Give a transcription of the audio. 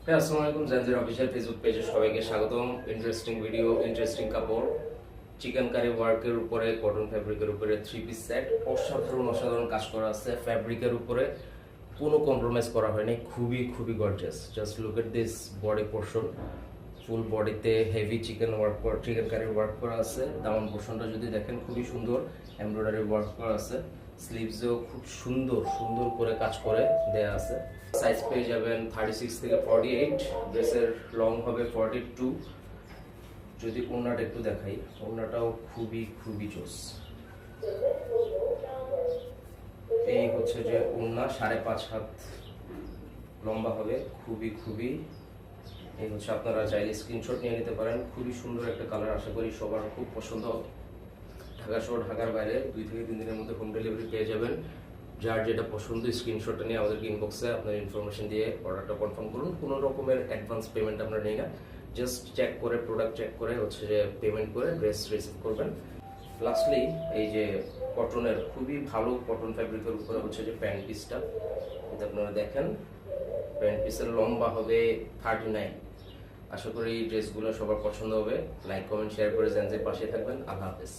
হ্যাঁ, আসসালামু আলাইকুম। জানজির অফিসিয়াল ফেসবুক পেজে সবাইকে স্বাগতম। ইন্টারেস্টিং ভিডিও, ইন্টারেস্টিং কাপড়, চিকেন কারি ওয়ার্কের উপরে, কটন ফ্যাব্রিকের উপরে 3 পিস সেট। অসাধারণ অসাধারণ কাজ করা আছে ফ্যাব্রিকের উপরে, কোনো কম্প্রোমাইজ করা হয়নি। খুবই খুবই gorgeous. Just look at this body portion. Full বডিতে হেভি চিকেন কারি ওয়ার্ক করা আছে। দামান পোর্শনটা যদি দেখেন খুবই সুন্দর এমব্রয়ডারি ওয়ার্ক করা আছে। স্লিভসেও খুব সুন্দর সুন্দর করে কাজ করে দেয়া আছে। সাইজ পেয়ে যাবেন 36 থেকে 48। ড্রেসের লং হবে 42। যদি ওড়নাটা একটু দেখাই, ওড়নাটাও খুবই খুবই জোস। এই হচ্ছে যে ওড়না 5.5 হাত লম্বা হবে, খুবই খুবই। এই হচ্ছে, আপনারা চাইলে স্ক্রিনশট নিয়ে নিতে পারেন। খুবই সুন্দর একটা কালার, আশা করি সবার খুব পছন্দ হবে। ঢাকা শহর, ঢাকার বাইরে 2 থেকে 3 দিনের মধ্যে হোম ডেলিভারি পেয়ে যাবেন। যার যেটা পছন্দ স্ক্রিনশটটা নিয়ে আমাদেরকে ইনবক্সে আপনার ইনফরমেশন দিয়ে অর্ডারটা কনফার্ম করুন। কোনো রকমের অ্যাডভান্স পেমেন্ট আমরা নেই না। জাস্ট চেক করে, প্রোডাক্ট চেক করে হচ্ছে যে পেমেন্ট করে ড্রেস রিসিভ করবেন। লাস্টলি এই যে কটনের, খুবই ভালো কটন ফ্যাব্রিকের উপরে হচ্ছে যে প্যান্ট পিসটা, এটা আপনারা দেখেন। প্যান্ট পিসের লম্বা হবে 39। আশা করি এই ড্রেসগুলো সবার পছন্দ হবে। লাইক, কমেন্ট, শেয়ার করে জানজের পাশে থাকবেন। আল্লাহ হাফেজ।